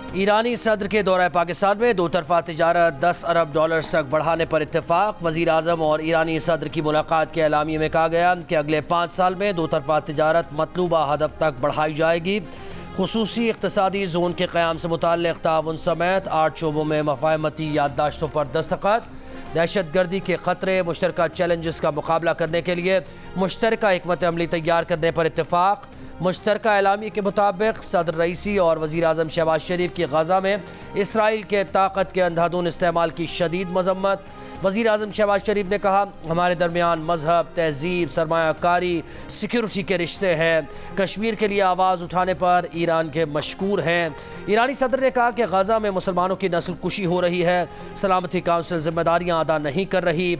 ईरानी सदर के दौरा पाकिस्तान में दो तरफा तिजारत 10 अरब डॉलर तक बढ़ाने पर इत्तेफाक। वज़ीर आज़म और ईरानी सदर की मुलाकात के एलामिये में कहा गया कि अगले 5 साल में दो तरफा तिजारत मतलूबा हदफ तक बढ़ाई जाएगी। खुसूसी इक़्तिसादी जोन के क़याम से मुताल्लिक़ ताउन समेत 8 शोबों में मफ़ाहमती याददाश्तों पर दस्तखत। दहशत गर्दी के ख़तरे, मुश्तरका चैलेंजेस का मुकाबला करने के लिए मुश्तरका हिकमत अमली तैयार करने पर इत्तेफाक। मुश्तरका एलामी के मुताबिक सदर रईसी और वज़ीर आज़म शहबाज शरीफ की गज़ा में इसराइल के ताकत के अंधाधुन इस्तेमाल की शदीद मज़म्मत। वज़ीर आज़म शहबाज शरीफ ने कहा, हमारे दरमियान मजहब, तहजीब, सरमायाकारी, सिक्योरिटी के रिश्ते हैं। कश्मीर के लिए आवाज़ उठाने पर ईरान के मशकूर हैं। ईरानी सदर ने कहा कि गज़ा में मुसलमानों की नस्ल कुशी हो रही है, सलामती काउंसिल जिम्मेदारियाँ अदा नहीं कर रही।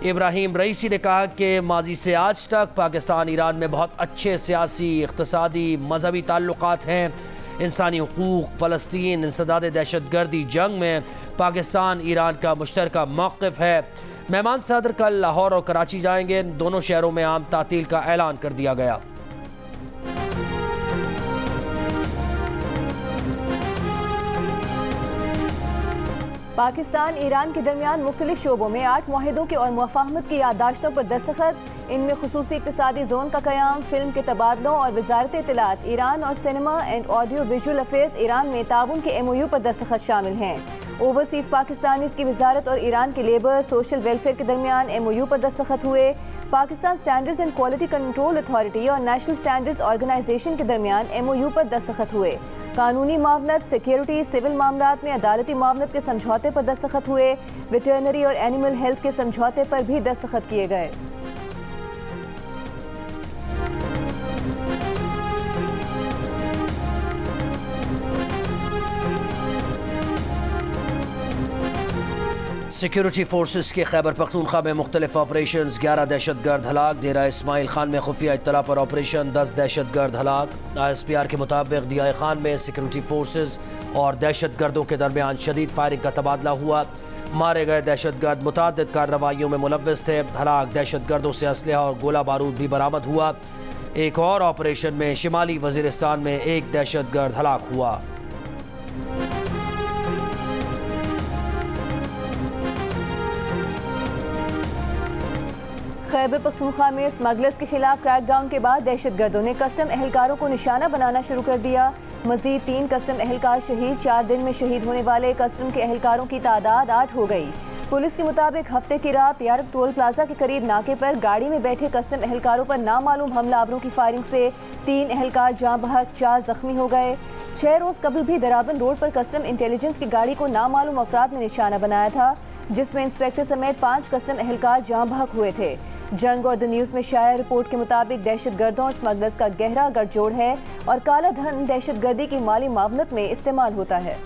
इब्राहिम रईसी ने कहा कि माजी से आज तक पाकिस्तान ईरान में बहुत अच्छे सियासी, इक़्तिसादी, मजहबी ताल्लुकात हैं। इंसानी हुकूक, फ़लस्तीन, इंसदाद दहशत गर्दी जंग में पाकिस्तान ईरान का मुश्तरका मौक़िफ़ है। मेहमान सदर कल लाहौर और कराची जाएंगे। दोनों शहरों में आम तातील का ऐलान कर दिया गया। पाकिस्तान ईरान के दरमियान मुख्तलिफ शोबों में 8 मुआहिदों के और मुफाहमत की याददाश्तों पर दस्तखत। इनमें खुसूसी इक़्तिसादी जोन का क़याम, फिल्म के तबादलों और वज़ारत इत्तलात ईरान और cinema and audio visual affairs Iran में ताउन के MOU पर दस्तखत शामिल हैं। ओवरसीज़ पाकिस्तानीज़ की वजारत और ईरान के लेबर सोशल वेलफेयर के दरमियान MOU पर दस्तखत हुए। Pakistan standards and quality control authority और नेशनल स्टैंडर्ड्स ऑर्गेनाइजेशन के दरमियान MOU पर दस्तखत हुए। कानूनी मामलत, सिक्योरिटी, सिविल मामलात में अदालती मामलत के समझौते पर दस्तखत हुए। वेटरनरी और एनिमल हेल्थ के समझौते पर भी दस्तखत किए गए। सिक्योरिटी फोर्सेस के खैबर पख्तूनख्वा में मुख्तलिफ ऑपरेशन, 11 दहशत गर्द हलाक। डेरा इस्माइल खान में खुफिया इत्तला पर ऑपरेशन, 10 दहशत गर्द हलाक। ISPR के मुताबिक दिया खान में सिक्योरिटी फोर्सेस और दहशत गर्दों के दरमियान शदीद फायरिंग का तबादला हुआ। मारे गए दहशत गर्द मुतादिद कार्रवाइयों में मुलव्वस थे। हलाक दहशत गर्दों से असलहा और गोला बारूद भी बरामद हुआ। एक और ऑपरेशन में शिमाली वजीरिस्तान में एक दहशत गर्द हलाक हुआ। खैबर पख्तूनख्वा में स्मगलर्स के खिलाफ क्रैकडाउन के बाद दहशत गर्दों ने कस्टम एहलकारों को निशाना बनाना शुरू कर दिया। मजीद 3 कस्टम एहलकार शहीद। 4 दिन में शहीद होने वाले कस्टम के एहलकारों की तादाद 8 हो गई। पुलिस के मुताबिक हफ्ते की रात यारक टोल प्लाजा के करीब नाके पर गाड़ी में बैठे कस्टम एहलकारों पर नामालूम हमलावरों की फायरिंग से 3 एहलकार जाँ बहक, 4 जख्मी हो गए। 6 रोज़ कबल भी दराबन रोड पर कस्टम इंटेलिजेंस की गाड़ी को नामालूम अफराद ने निशाना बनाया था, जिसमें इंस्पेक्टर समेत 5 कस्टम एहलकार जाँ बहक हुए थे। जंग और द न्यूज़ में शाया रिपोर्ट के मुताबिक दहशत गर्दों और स्मगलर्स का गहरा गठजोड़ है और काला धन दहशत गर्दी की माली मामलत में इस्तेमाल होता है।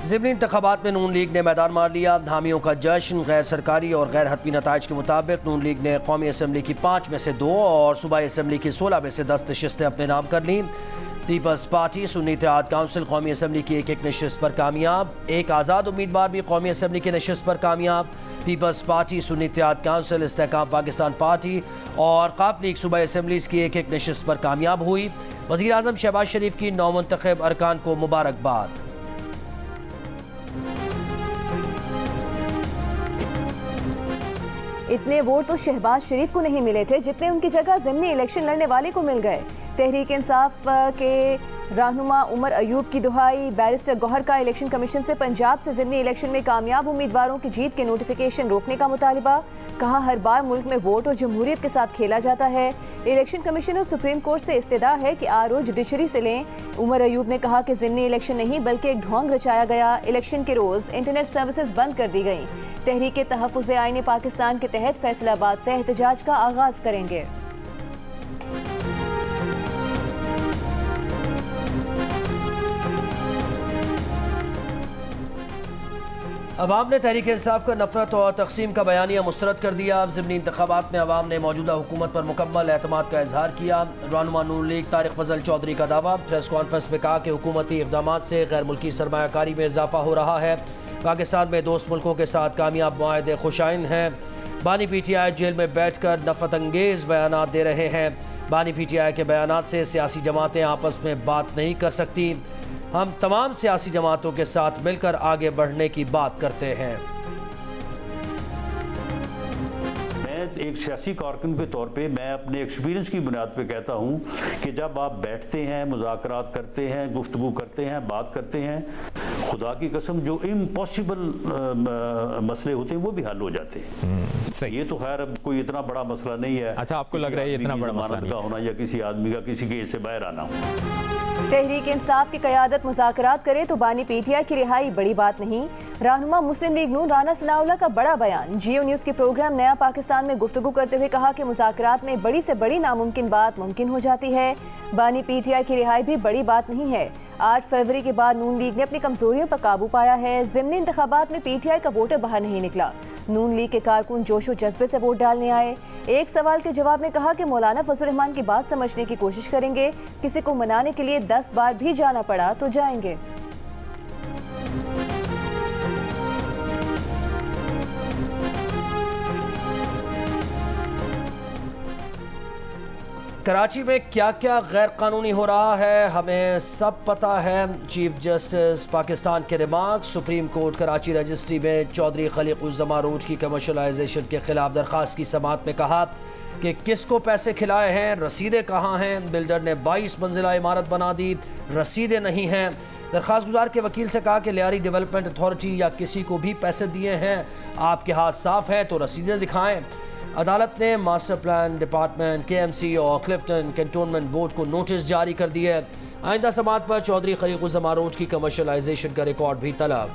ज़िमनी इंतखाबात में नून लीग ने मैदान मार लिया। हामियों का जश्न। गैर सरकारी और गैर हतमी नताइज के मुताबिक नून लीग ने कौमी असम्बली की 5 में से 2 और सूबाई असम्बली की 16 में से 10 नशिस्तें अपने नाम कर लीं। पीपल्स पार्टी सुन्नी इत्तेहाद काउंसिल कौमी असम्बली की एक नशिस्त पर कामयाब। एक आज़ाद उम्मीदवार भी कौमी असम्बली की नशिस्त पर कामयाब। पीपल्स पार्टी, सुन्नी इत्तेहाद काउंसिल, इस्तेहकाम पाकिस्तान पार्टी और काफ लीग सूबाई असम्बलीज़ की एक नशिस्त पर कामयाब हुई। वज़ीर आज़म शहबाज शरीफ की नौमुंतखब अरकान को मुबारकबाद। इतने वोट तो शहबाज शरीफ को नहीं मिले थे जितने उनकी जगह ज़िमनी इलेक्शन लड़ने वाले को मिल गए। तहरीक इंसाफ के रहनुमा उमर अयूब की दुहाई। बैरिस्टर गौहर का इलेक्शन कमीशन से पंजाब से ज़िमनी इलेक्शन में कामयाब उम्मीदवारों की जीत के नोटिफिकेशन रोकने का मुतालिबा। कहा, हर बार मुल्क में वोट और जमहूरियत के साथ खेला जाता है। इलेक्शन कमीशन और सुप्रीम कोर्ट से इस्तेदा है कि RO जुडिशरी से लें। उमर अयूब ने कहा कि ज़िमनी इलेक्शन नहीं बल्कि एक ढोंग रचाया गया। इलेक्शन के रोज़ इंटरनेट सर्विसेज बंद कर दी गई। तहरीक तहफ़्फ़ुज़ आईन पाकिस्तान के तहत फैसलाबाद से एहतजाज का आगाज़ करेंगे। अवाम ने तहरीक इंसाफ का नफरत और तकसीम का बयानिया मुस्तरद कर दिया। ज़िमनी इंतखाबात में अवाम ने मौजूदा हुकूमत पर मुकम्मल एतमाद का इजहार किया। रहनुमा नून लीग तारिक फजल चौधरी का दावा। प्रेस कॉन्फ्रेंस में कहा कि हुकूमती इक़दामात से गैर मुल्की सरमायाकारी में इजाफा हो रहा है। पाकिस्तान में दोस्त मुल्कों के साथ कामयाब मुआहदे खुशाइन हैं। बानी PTI जेल में बैठकर नफरत अंगेज बयानात दे रहे हैं। बानी PTI के बयानात से सियासी जमातें आपस में बात नहीं कर सकती। हम तमाम सियासी जमातों के साथ मिलकर आगे बढ़ने की बात करते हैं। एक सियासी कारकुन के तौर पे मैं अपने एक्सपीरियंस की बुनियाद पे कहता हूँ कि जब आप बैठते हैं, मुज़ाकरात करते हैं, गुफ्तगू करते हैं, बात करते हैं, खुदा की कसम जो इम्पॉसिबल मसले होते हैं वो भी हल हो जाते हैं। ये तो खैर अब कोई इतना बड़ा मसला नहीं है। अच्छा, आपको लग रहा है ये इतना बड़ा मसला नहीं का होना या किसी आदमी का किसी केस से बाहर आना। तहरीक इंसाफ की क़यादत मुज़ाकरात करे तो बानी PTI की रिहाई बड़ी बात नहीं। रहनुमा मुस्लिम लीग नून राना सनाउल्लाह का बड़ा बयान। जियो न्यूज़ के प्रोग्राम नया पाकिस्तान में गुफ्तगू करते हुए कहा कि मुज़ाकरात में बड़ी से बड़ी नामुमकिन बात मुमकिन हो जाती है। बानी PTI की रिहाई भी बड़ी बात नहीं है। 8 फरवरी के बाद नून लीग ने अपनी कमजोरियों पर काबू पाया है। ज़िमनी इंतखाबात में PTI का वोटर बाहर नहीं निकला। नून लीग के कारकुन जोशो जज्बे से वोट डालने आए। एक सवाल के जवाब में कहा कि मौलाना फजल रहमान की बात समझने की कोशिश करेंगे। किसी को मनाने के लिए 10 बार भी जाना पड़ा तो जाएंगे। कराची में क्या क्या गैर कानूनी हो रहा है हमें सब पता है। चीफ जस्टिस पाकिस्तान के remark. Supreme court Karachi registry में चौधरी खलीकुज़्ज़मान रोड की कमर्शलाइजेशन के खिलाफ दरख्वास्त की समाअत में कहा कि किसको पैसे खिलाए हैं, रसीदें कहाँ हैं। बिल्डर ने 22 मंजिला इमारत बना दी, रसीदें नहीं हैं। दरख्वास्त गुजार के वकील से कहा कि लियारी डेवलपमेंट अथॉरिटी या किसी को भी पैसे दिए हैं, आपके हाथ साफ हैं तो रसीदें दिखाएं। अदालत ने मास्टर प्लान डिपार्टमेंट, KMC और क्लिफ्टन कैंटोनमेंट बोर्ड को नोटिस जारी कर दिए। आइंदा समाअत पर चौधरी खलीकुज़्ज़मान रोड की कमर्शलाइजेशन का रिकॉर्ड भी तलब।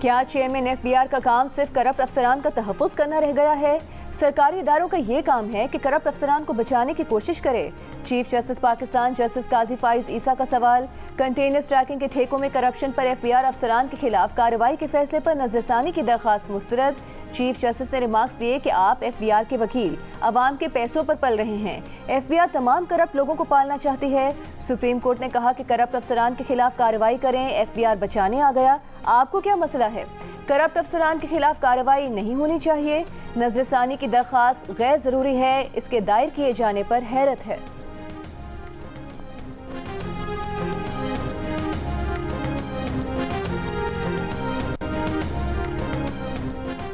क्या चेयरमैन FBR का काम सिर्फ करप्ट अफसरान का तहफ़्फ़ुज़ करना रह गया है? सरकारी इदारों का ये काम है कि करप्ट अफसरान को बचाने की कोशिश करे। चीफ जस्टिस पाकिस्तान जस्टिस काजी फाइज ईसा का सवाल। कंटेनर्स ट्रैकिंग के ठेकों में करप्शन पर FBR अफसरान के खिलाफ कार्रवाई के फैसले पर नजरसानी की दरख्वास्त मुस्तरद। चीफ जस्टिस ने रिमार्क्स दिए कि आप FBR के वकील अवाम के पैसों पर पल रहे हैं। FBR तमाम करप्ट लोगों को पालना चाहती है। सुप्रीम कोर्ट ने कहा कि करप्ट अफसरान के खिलाफ कार्रवाई करें, FBR बचाने आ गया। आपको क्या मसला है? करप्ट अफसरान के खिलाफ कार्रवाई नहीं होनी चाहिए। नजरसानी की दरख्वास्त गैर ज़रूरी है, इसके दायर किए जाने पर हैरत है।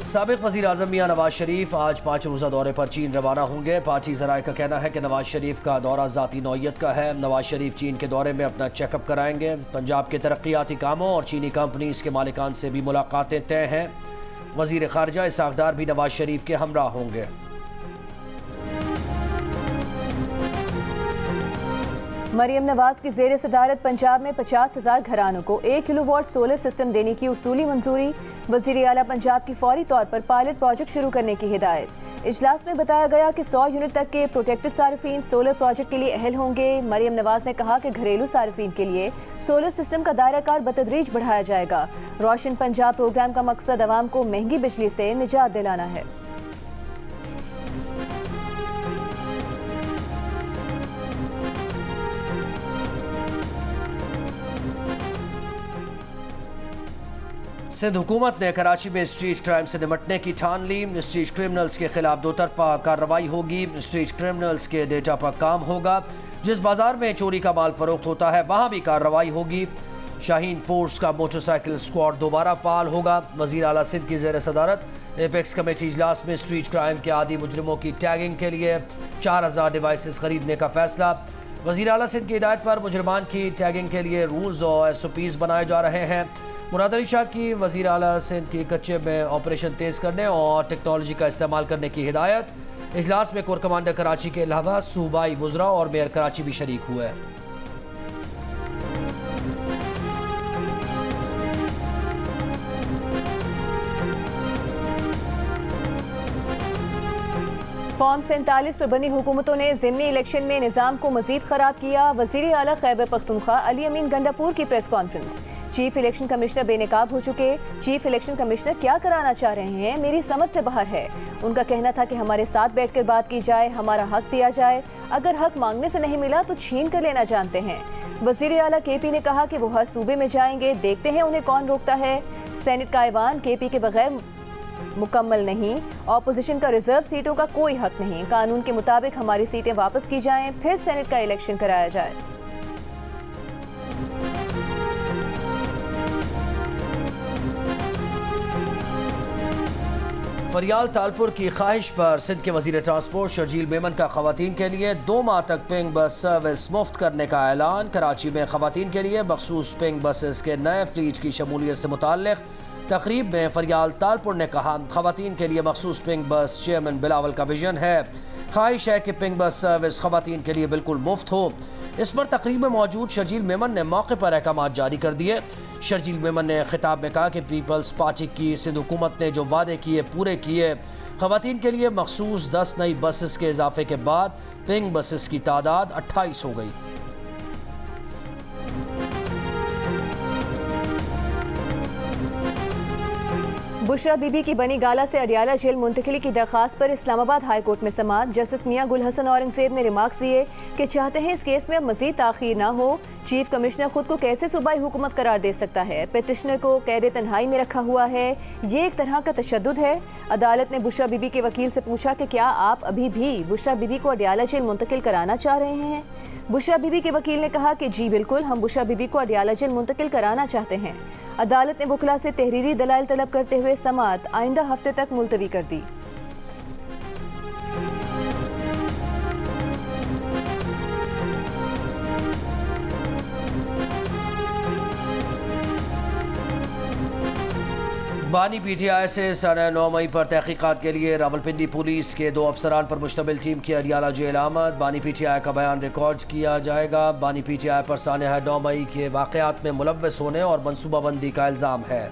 साबिक वज़ीर आज़म मियां नवाज शरीफ आज 5 रोज़ा दौरे पर चीन रवाना होंगे। पार्टी ज़राए का कहना है कि नवाज शरीफ का दौरा ज़ाती नौइयत का है। नवाज शरीफ चीन के दौरे में अपना चेकअप कराएंगे। पंजाब के तरक्याती कामों और चीनी कंपनीज के मालिकान से भी मुलाकातें तय हैं। वज़ीर ख़ारजा इसहाक़ डार भी नवाज शरीफ के हमरा होंगे। मरियम नवाज की ज़ेर सदारत पंजाब में 50,000 घरानों को 1 किलोवाट सोलर सिस्टम देने की उसूली मंजूरी। वज़ीर आला पंजाब की फौरी तौर पर पायलट प्रोजेक्ट शुरू करने की हिदायत। इजलास में बताया गया कि 100 यूनिट तक के प्रोटेक्टेड सार्फिन सोलर प्रोजेक्ट के लिए अहल होंगे। मरियम नवाज ने कहा कि घरेलू सार्फिन के लिए सोलर सिस्टम का दायरा कार बतदरीज बढ़ाया जाएगा। रोशन पंजाब प्रोग्राम का मकसद अवाम को महंगी बिजली से निजात दिलाना है। सिंध हुकूमत ने कराची में स्ट्रीट क्राइम से निपटने की ठान ली। स्ट्रीट क्रिमिनल्स के खिलाफ दो तरफा कार्रवाई होगी। स्ट्रीट क्रिमिनल्स के डेटा पर काम होगा। जिस बाजार में चोरी का माल फरोख्त होता है वहाँ भी कार्रवाई होगी। शाहीन फोर्स का मोटरसाइकिल स्क्वाड दोबारा फाल होगा। वज़ीर आला सिंध की ज़ेर सदारत एपेक्स कमेटी इजलास में स्ट्रीट क्राइम के आदी मुजरिमों की टैगिंग के लिए 4000 डिवाइसेस खरीदने का फैसला। वज़ीर आला सिंध की हिदायत पर मुजरमान की टैगिंग के लिए रूल्स और SOPs बनाए जा रहे हैं। मुराद अली शाह की वज़ीर आला सिंध की कच्चे में ऑपरेशन तेज़ करने और टेक्नोलॉजी का इस्तेमाल करने की हिदायत। इजलास में कोर कमांडर कराची के अलावा सूबाई वुज़रा और मेयर कराची भी शरीक हुए। फॉर्म 47 पर बनी हुकूमतों ने ज़िमनी इलेक्शन में निज़ाम को मजीद ख़राब किया। वज़ीर आला खैबर पख्तूनख्वा अली अमीन गंडापुर की press conference. Chief election commissioner बेनकाब हो चुके। चीफ इलेक्शन कमिश्नर क्या कराना चाह रहे हैं मेरी समझ से बाहर है। उनका कहना था कि हमारे साथ बैठकर बात की जाए, हमारा हक दिया जाए। अगर हक मांगने से नहीं मिला तो छीन कर लेना जानते हैं। वज़ीर आला KP ने कहा कि वो हर सूबे में जाएंगे, देखते हैं उन्हें कौन रोकता है। सेनेट का ऐवान केपी के बगैर मुकम्मल नहीं, ऑपोजिशन का रिजर्व सीटों का कोई हक नहीं, कानून के मुताबिक हमारी सीटें वापस की जाएं, फिर सेनेट का इलेक्शन कराया जाए। फरियाल तालपुर की ख्वाहिश पर सिंध के वजीर ट्रांसपोर्ट शर्जील मेमन का खवातीन के लिए 2 माह तक पिंक बस सर्विस मुफ्त करने का ऐलान। कराची में खवातीन के लिए मखसूस पिंक बसेस के नए फ्लीट की शमूलियत से मुताल्लिक तकरीब में फरियाल तालपुर ने कहा, खवातीन के लिए मखसूस पिंक बस चेयरमैन बिलावल का विजन है। ख्वाहिश है कि पिंक बस सर्विस खवातीन के लिए बिल्कुल मुफ्त हो। इस पर तकरीब में मौजूद शर्जील मेमन ने मौके पर अहकाम जारी कर दिए। शर्जील मेमन ने खिताब में कहा कि पीपल्स पार्टी की सिंध हुकूमत ने जो वादे किए पूरे किए। खवातीन के लिए मखसूस 10 नई बसेस के इजाफे के बाद पिंक बसेस की तादाद 28 हो गई। बुशरा बीबी की बनी गाला से अडियाला जेल मुंतकिली की दरख्वास्त पर इस्लामाबाद हाई कोर्ट में समाअत। जस्टिस मियां गुल हसन औरंगजेब ने रिमार्क्स दिए कि चाहते हैं इस केस में अब मजीद ताखीर ना हो। चीफ कमिश्नर खुद को कैसे सूबाई हुकूमत करार दे सकता है? पिटिशनर को कैद तन्हाई में रखा हुआ है, ये एक तरह का तशद्दुद है। अदालत ने बुशरा बीबी के वकील से पूछा कि क्या आप अभी भी बुशरा बीबी को अडियाला जेल मुंतकिल कराना चाह रहे हैं? बुशरा बीबी के वकील ने कहा कि जी बिल्कुल, हम बुशरा बीबी को अडियाला जेल मुंतकिल कराना चाहते हैं। अदालत ने वकला से तहरीरी दलाइल तलब करते हुए समाअत आइंदा हफ्ते तक मुलतवी कर दी। बानी पीटीआई से साढ़े 9 मई पर तहकीकात के लिए रावलपिंडी पुलिस के 2 अफसरान पर मुश्तमिल टीम की अडियाला जेल आमद। बानी पीटीआई का बयान रिकॉर्ड किया जाएगा। बानी पीटीआई पर सानहा 9 मई के वाक़यात में मुलव्वस होने और मनसूबाबंदी का इल्ज़ाम है।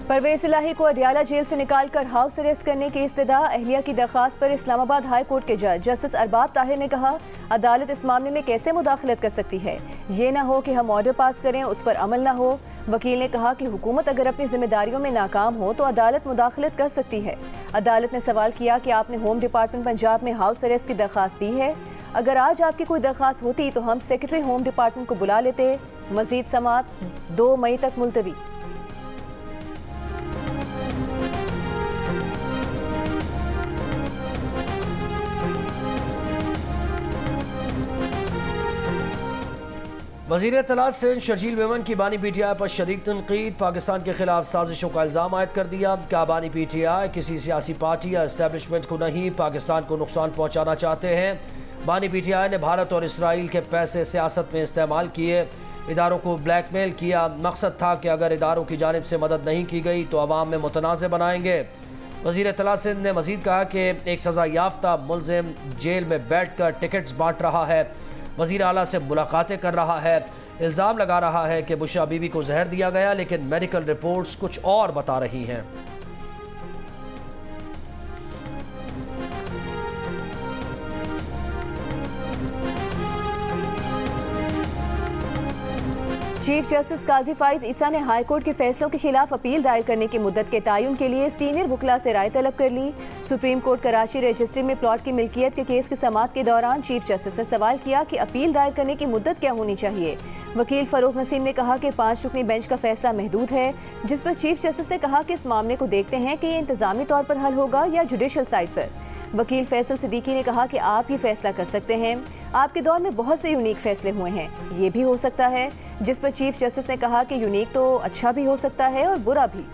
परवेज इलाही को अडियाला जेल से निकालकर हाउस अरेस्ट करने की इस्तदा। अहलिया की दरख्वास्त पर इस्लामाबाद हाई कोर्ट के जज जस्टिस अरबाब ताहिर ने कहा, अदालत इस मामले में कैसे मुदाखलत कर सकती है? ये ना हो कि हम ऑर्डर पास करें, उस पर अमल ना हो। वकील ने कहा कि हुकूमत अगर अपनी जिम्मेदारियों में नाकाम हो तो अदालत मुदाखलत कर सकती है। अदालत ने सवाल किया कि आपने होम डिपार्टमेंट पंजाब में हाउस अरेस्ट की दरख्वास्त दी है? अगर आज आपकी कोई दरख्वास्त होती तो हम सेक्रेटरी होम डिपार्टमेंट को बुला लेते। मजीद समाअत 2 मई तक मुलतवी। वज़ीर इत्तलात सिंध शर्जील मेमन की बानी पीटीआई पर शदीद तनकीद। पाकिस्तान के खिलाफ साजिशों का इल्ज़ाम आयद कर दिया। क्या बानी पीटीआई किसी सियासी पार्टी या इस्टेब्लिशमेंट को नहीं, पाकिस्तान को नुकसान पहुँचाना चाहते हैं? बानी पीटीआई ने भारत और इसराइल के पैसे सियासत में इस्तेमाल किए, इदारों को ब्लैकमेल किया। मकसद था कि अगर इदारों की जानिब से मदद नहीं की गई तो अवाम में मुतनाज़ बनाएंगे। वज़ीर इत्तलात सिंध ने मज़ीद कहा कि एक सज़ा याफ्ता मुलज़िम जेल में बैठ कर टिकट्स बाँट रहा है, वज़ीर आला से मुलाकातें कर रहा है, इल्ज़ाम लगा रहा है कि बुशरा बीबी को जहर दिया गया, लेकिन मेडिकल रिपोर्ट्स कुछ और बता रही हैं। चीफ जस्टिस काजी फाइज ईसा ने हाई कोर्ट के फैसलों के खिलाफ अपील दायर करने की मुद्दत के तयन के लिए सीनियर वकला से राय तलब कर ली। सुप्रीम कोर्ट कराची रजिस्ट्री में प्लॉट की मिल्कियत के केस की समाअत के दौरान चीफ जस्टिस ने सवाल किया कि अपील दायर करने की मुद्दत क्या होनी चाहिए। वकील फरूख नसीम ने कहा कि 5 रुकनी बेंच का फैसला महदूद है, जिस पर चीफ जस्टिस ने कहा कि इस मामले को देखते हैं कि ये इंतजामी तौर पर हल होगा या जुडिशल साइड पर। वकील फैसल सिद्दीकी ने कहा कि आप ही फैसला कर सकते हैं, आपके दौर में बहुत से यूनिक फैसले हुए हैं, ये भी हो सकता है। जिस पर चीफ जस्टिस ने कहा कि यूनिक तो अच्छा भी हो सकता है और बुरा भी।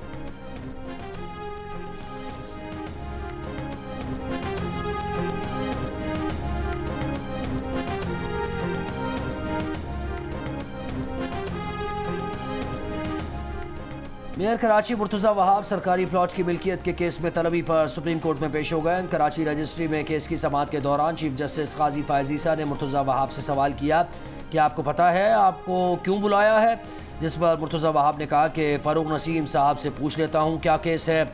मेयर कराची मुर्तज़ा वहाब सरकारी प्लॉट की मिल्कियत के केस में तलबी पर सुप्रीम कोर्ट में पेश हो गए। कराची रजिस्ट्री में केस की समाअत के दौरान चीफ जस्टिस काजी फाइज ईसा ने मुर्तज़ा वहाब से सवाल किया कि आपको पता है आपको क्यों बुलाया है, जिस पर मुर्तज़ा वहाब ने कहा कि फ़ारूक नसीम साहब से पूछ लेता हूँ क्या केस है,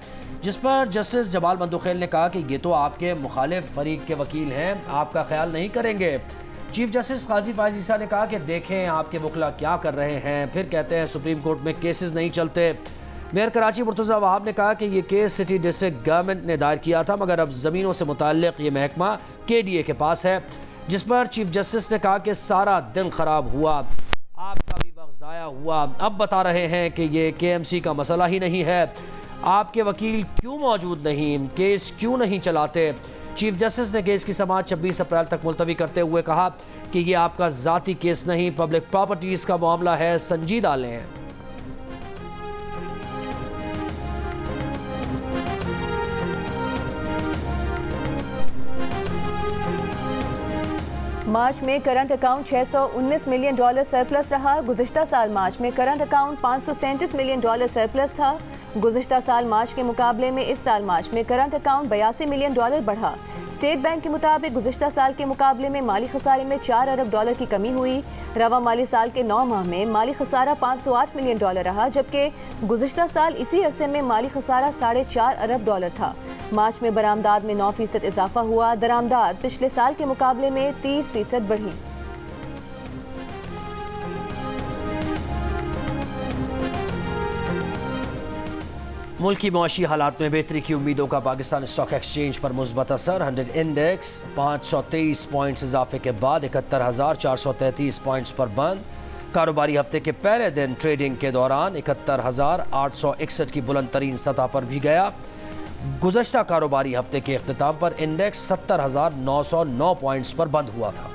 जिस पर जस्टिस जमाल मंदुखेल ने कहा कि ये तो आपके मुखालिफ फरीक के वकील हैं, आपका ख्याल नहीं करेंगे। चीफ जस्टिस काजी फाइज ईसा ने कहा कि देखें आपके वकला क्या कर रहे हैं, फिर कहते हैं सुप्रीम कोर्ट में केसेस नहीं चलते। मेयर कराची मुर्तज़ा वहाब ने कहा कि ये केस सिटी डिस्ट्रिक्ट गवर्नमेंट ने दायर किया था, मगर अब ज़मीनों से मुताल्लिक़ ये महकमा KDA के पास है। जिस पर चीफ जस्टिस ने कहा कि सारा दिन खराब हुआ, आपका भी वक्त ज़ाया हुआ। अब बता रहे हैं कि ये KMC का मसला ही नहीं है, आपके वकील क्यों मौजूद नहीं, केस क्यों नहीं चलाते। चीफ जस्टिस ने केस की समाअत 26 अप्रैल तक मुलतवी करते हुए कहा कि ये आपका ज़ाती केस नहीं, पब्लिक प्रॉपर्टीज़ का मामला है, संजीदा लें। मार्च में करंट अकाउंट $619 मिलियन सरप्लस रहा। गुज़िश्ता साल मार्च में करंट अकाउंट $537 मिलियन सरप्लस था। गुज़िश्ता साल मार्च के मुकाबले में इस साल मार्च में करंट अकाउंट $82 मिलियन बढ़ा। स्टेट बैंक के मुताबिक गुज़िश्ता साल के मुकाबले में माली खसारे में $4 अरब की कमी हुई। रवा माली साल के 9 माह में माली खसारा $508 मिलियन रहा, जबकि गुज़िश्ता साल इसी अरसे में माली खसारा $4.5 अरब था। मार्च में बरामदात में 9% इजाफा हुआ। दरामदात पिछले साल के मुकाबले में 30% बढ़ी। मुल्क की मुआशी हालात में बेहतरी की उम्मीदों का पाकिस्तान स्टॉक एक्सचेंज पर मुस्बत असर। 100 इंडेक्स 523 पॉइंट्स इजाफे के बाद 71,433 पॉइंट्स पर बंद। कारोबारी हफ्ते के पहले दिन ट्रेडिंग के दौरान 71,861 की बुलंद तरीन सतह पर भी गया। गुज़श्ता कारोबारी हफ्ते के इख्तिताम पर इंडेक्स 70,909 पॉइंट्स पर बंद हुआ था।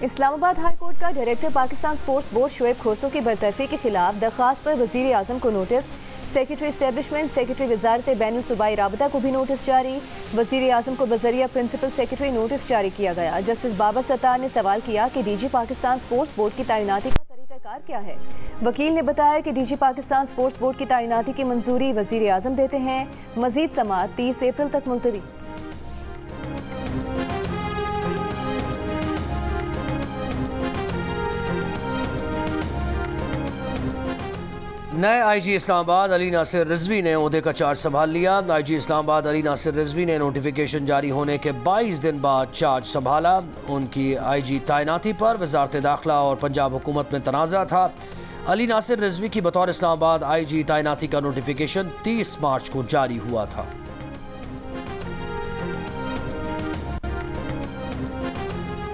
इस्लामाबाद हाई कोर्ट का director Pakistan sports board Shoaib खोसो की बरतरफी के खिलाफ दरख्वास्त पर वज़ीर आज़म को नोटिस। सेक्रेटरी इस्टेब्लिशमेंट सेक्रेटरी वजारत बैनुल सूबाई राबता को भी नोटिस जारी। वज़ीर आज़म को बज़रिया प्रिंसिपल सेक्रेटरी नोटिस जारी किया गया। जस्टिस बाबर सत्तार ने सवाल किया कि DG पाकिस्तान स्पोर्ट्स बोर्ड की तैनाती का तरीक़ाकार क्या है। वकील ने बताया कि DG पाकिस्तान स्पोर्ट्स बोर्ड की तैनाती की मंजूरी वज़ीर आज़म देते हैं। मज़ीद समाअत 30 अप्रैल तक मुलतवी। नए IG इस्लामाबाद अली नासिर रिजवी ने ओहदे का चार्ज संभाल लिया। IG इस्लामाबाद अली नासिर रिजवी ने नोटिफिकेशन जारी होने के 22 दिन बाद चार्ज संभाला। उनकी IG तैनाती पर वजारत दाखिला और पंजाब हुकूमत में तनाज़ा था। अली नासिर रिजवी की बतौर इस्लामाबाद IG तैनाती का नोटिफिकेशन 30 मार्च को जारी हुआ था।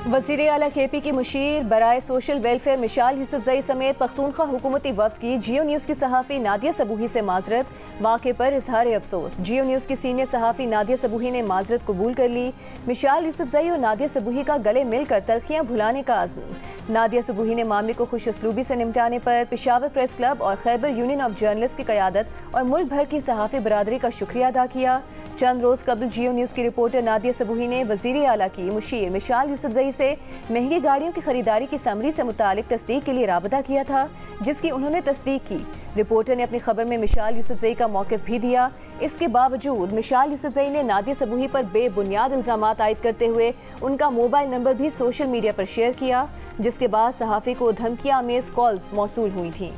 वज़ीर आला KP की मुशीर बराए सोशल वेलफेयर मिशाल यूसुफजई समेत पख्तूनख्वा हुकूमती वफ़द की जियो न्यूज़ की सहाफ़ी नादिया सबूही से माजरत। वाक़े पर इजहार अफसोस। जियो न्यूज़ की सीनियर सहाफ़ी नादिया सबूही ने माजरत कबूल कर ली। मिशाल यूसुफजई और नादिया सबूही का गले मिलकर तलखियाँ भुलाने का आज़म। नादिया सबूही ने मामले को खुश उसलूबी से निपटाने पर पेशावर प्रेस क्लब और खैबर यूनियन ऑफ जर्नलिस्ट की क़यादत और मुल्क भर की सहाफ़ी बरादरी का शुक्रिया अदा किया। चंद रोज़ कबल जियो न्यूज़ की रिपोर्टर नादिया सबूही ने वज़ीर आला की मुशीर मिशाल यूसुफजई से महंगी गाड़ियों की खरीदारी की समरी से मुतालिक तस्दीक के लिए राबता किया था, जिसकी उन्होंने तस्दीक की। रिपोर्टर ने अपनी खबर में मिशाल यूसुफजई का मौक़िफ़ भी दिया। इसके बावजूद मिशाल यूसुफजई ने नादिया सबूही पर बेबुनियाद इल्ज़ामात आयद करते हुए उनका मोबाइल नंबर भी सोशल मीडिया पर शेयर किया, जिसके बाद सहाफ़ी को धमकियाँ आमेज़ कॉल्स मौसूल हुई थीं।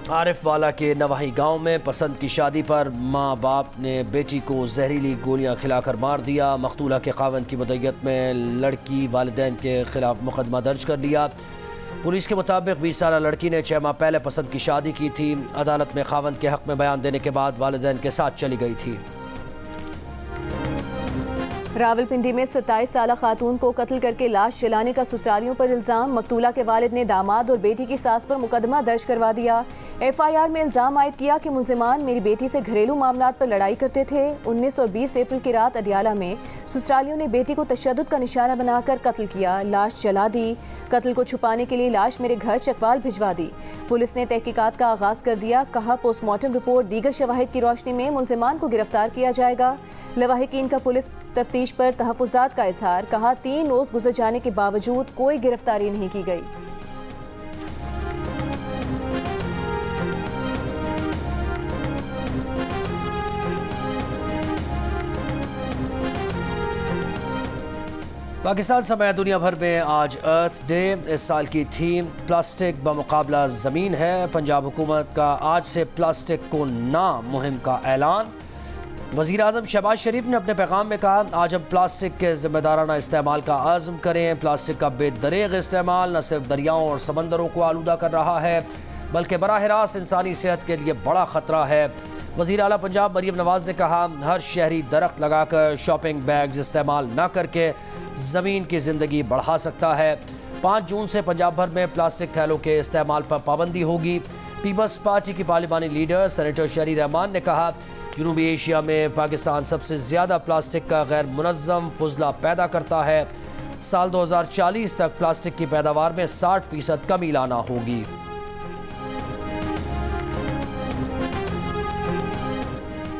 आरिफ वाला के नवाही गांव में पसंद की शादी पर माँ बाप ने बेटी को जहरीली गोलियां खिलाकर मार दिया। मकतूला के खावंद की मुद्दत में लड़की वालिदैन के खिलाफ मुकदमा दर्ज कर लिया। पुलिस के मुताबिक 20 साला लड़की ने 6 माह पहले पसंद की शादी की थी। अदालत में खावंद के हक में बयान देने के बाद वालिदैन के साथ चली गई थी। रावलपिंडी में 27 साला खातून को कत्ल करके लाश जलाने का ससुरालियों पर इल्ज़ाम। मकतूला के वालिद ने दामाद और बेटी की सास पर मुकदमा दर्ज करवा दिया। FIR में इल्ज़ाम आयद किया कि मुलजिमान मेरी बेटी से घरेलू मामलात पर लड़ाई करते थे। 19 और 20 अप्रैल की रात अडियाला में ससुरालियों ने बेटी को तशद्दुद का निशाना बनाकर कत्ल किया, लाश जला दी। कत्ल को छुपाने के लिए लाश मेरे घर चकवाल भिजवा दी। पुलिस ने तहकीकात का आगाज़ कर दिया। कहा पोस्टमार्टम रिपोर्ट दीगर शवाहिद की रोशनी में मुलजिमान को गिरफ्तार किया जाएगा। लवाहिकीन का पुलिस तफ्तीश पर तहफ़्फ़ुज़ात का इज़हार। कहा 3 रोज़ गुजर जाने के बावजूद कोई गिरफ्तारी नहीं की गई। पाकिस्तान समेत दुनिया भर में आज अर्थ डे। इस साल की थीम प्लास्टिक बमुकाबला ज़मीन है। पंजाब हुकूमत का आज से प्लास्टिक को ना मुहिम का ऐलान। वज़ीर आज़म शहबाज शरीफ ने अपने पैगाम में कहा, आज हम प्लास्टिक के ज़िम्मेदाराना इस्तेमाल का आज़म करें। प्लास्टिक का बेदरेग इस्तेमाल न सिर्फ दरियाओं और समंदरों को आलूदा कर रहा है बल्कि बराह रास्त इंसानी सेहत के लिए बड़ा ख़तरा है। वज़ीर आला पंजाब मरीम नवाज़ ने कहा, हर शहरी दरख्त लगाकर शॉपिंग बैग्स इस्तेमाल न करके ज़मीन की ज़िंदगी बढ़ा सकता है। 5 जून से पंजाब भर में प्लास्टिक थैलों के इस्तेमाल पर पाबंदी होगी। पीपल्स पार्टी की पार्लिमानी लीडर सेनेटर शहरी रहमान ने कहा, जनूबी एशिया में पाकिस्तान सबसे ज़्यादा प्लास्टिक का गैर मुनज़्ज़म फुजला पैदा करता है। साल 2040 तक प्लास्टिक की पैदावार में 60% कमी लाना होगी।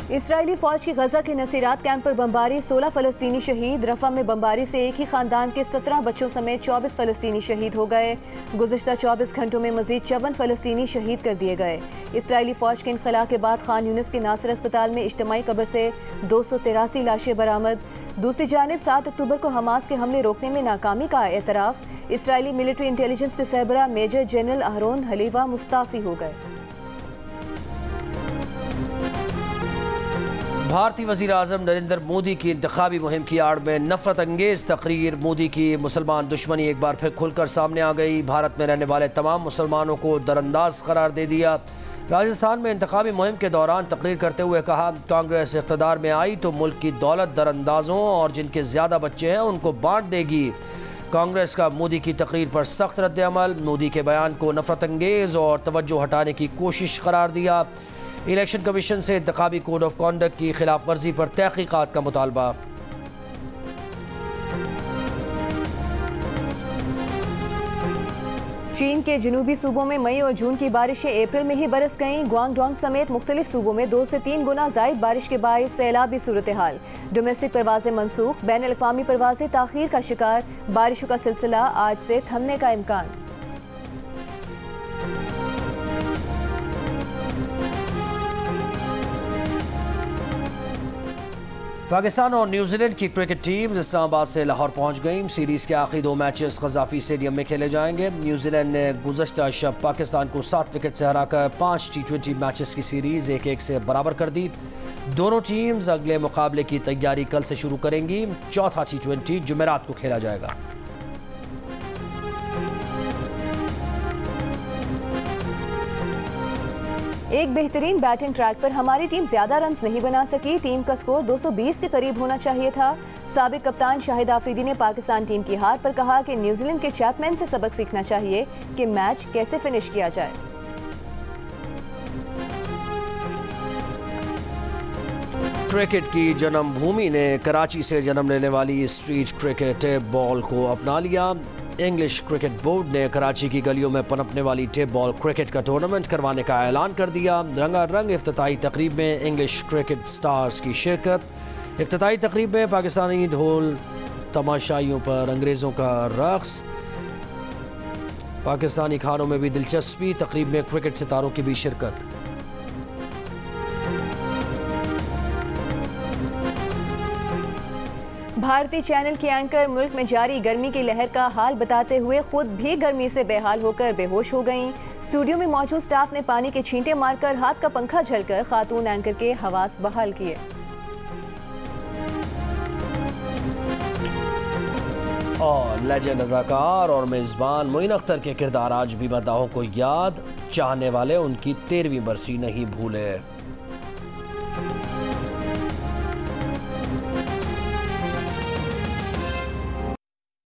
इसराइली फौज की गजा के नसीरात कैंप पर बमबारी, 16 फ़लस्तीनी शहीद। रफा में बमबारी से एक ही खानदान के 17 बच्चों समेत 24 फ़लस्तीनी शहीद हो गए। गुज़िश्ता 24 घंटों में मजीद 54 फ़लस्तीनी शहीद कर दिए गए। इसराइली फौज के इनखला के बाद खान यूनिस के नासिर अस्पताल में इज्तिमाई कब्र से 283 लाशें बरामद। दूसरी जानिब 7 अक्टूबर को हमास के हमले रोकने में नाकामी का एतराफ़। इसराइली मिलिट्री इंटेलिजेंस के सरबराह मेजर जनरल अहरोन हलीवा मुस्ताफ़ी हो गए। भारतीय वज़ीर आज़म नरेंद्र मोदी की इंतखाबी मुहिम की आड़ में नफरत अंगेज़ तकरीर, मोदी की मुसलमान दुश्मनी एक बार फिर खुलकर सामने आ गई। भारत में रहने वाले तमाम मुसलमानों को दरअंदाज करार दे दिया। राजस्थान में इंतखाबी मुहिम के दौरान तकरीर करते हुए कहा, कांग्रेस इक़्तिदार में आई तो मुल्क की दौलत दरअंदाजों और जिनके ज़्यादा बच्चे हैं उनको बांट देगी। कांग्रेस का मोदी की तकरीर पर सख्त रद्द-ए-अमल, मोदी के बयान को नफरत अंगेज़ और तवज्जो हटाने की कोशिश करार दिया। इलेक्शन कमीशन से इंतखाबी कोड ऑफ कॉन्डक्ट की खिलाफ वर्जी पर तहकीकात का मुतालबा। चीन के जनूबी सूबों में मई और जून की बारिशें अप्रैल में ही बरस गईं। ग्वांगडोंग समेत मुख्तलिफ सूबों में 2 से 3 गुना जायद बारिश के बायस सैलाबी सूरत हाल। डोमेस्टिक परवाजें मनसूख, बैन अल-अक़वामी परवाजें ताख़ीर का शिकार। बारिशों का सिलसिला आज से थमने का इम्कान। पाकिस्तान और न्यूजीलैंड की क्रिकेट टीम इस्लामाबाद से लाहौर पहुंच गई। सीरीज़ के आखिरी 2 मैचेस क़ज़ाफ़ी स्टेडियम में खेले जाएंगे। न्यूजीलैंड ने गुज़श्ता शब पाकिस्तान को 7 विकेट से हराकर 5 T20 मैचेस की सीरीज़ 1-1 से बराबर कर दी। दोनों टीम्स अगले मुकाबले की तैयारी कल से शुरू करेंगी। चौथा T20 जुमेरात को खेला जाएगा। एक बेहतरीन बैटिंग ट्रैक पर हमारी टीम ज्यादा रन्स नहीं बना सकी। टीम का स्कोर 220 के करीब होना चाहिए था। साबिक कप्तान शाहिद आफरीदी ने पाकिस्तान टीम की हार पर कहा कि न्यूजीलैंड के चैपमैन से सबक सीखना चाहिए कि मैच कैसे फिनिश किया जाए। क्रिकेट की जन्मभूमि ने कराची से जन्म लेने वाली स्ट्रीट क्रिकेट बॉल को अपना लिया। इंग्लिश क्रिकेट बोर्ड ने कराची की गलियों में पनपने वाली टेप बॉल क्रिकेट का टूर्नामेंट करवाने का ऐलान कर दिया। रंगारंग इफ्तिताई तकरीब में इंग्लिश क्रिकेट स्टार्स की शिरकत। इफ्तिताई तकरीब में पाकिस्तानी ढोल तमाशाइयों पर अंग्रेज़ों का रक्स। पाकिस्तानी खानों में भी दिलचस्पी, तकरीब में क्रिकेट सितारों की भी शिरकत। भारतीय चैनल की एंकर मुल्क में जारी गर्मी की लहर का हाल बताते हुए खुद भी गर्मी से बेहाल होकर बेहोश हो गईं। स्टूडियो में मौजूद स्टाफ ने पानी के छींटे मारकर हाथ का पंखा झलकर खातून एंकर के हवास बहाल किए। और लेजेंड अदाकार और मेज़बान मोइन अख्तर के किरदार आज भी मद्दाहों को याद, चाहने वाले उनकी 13वीं बरसी नहीं भूले।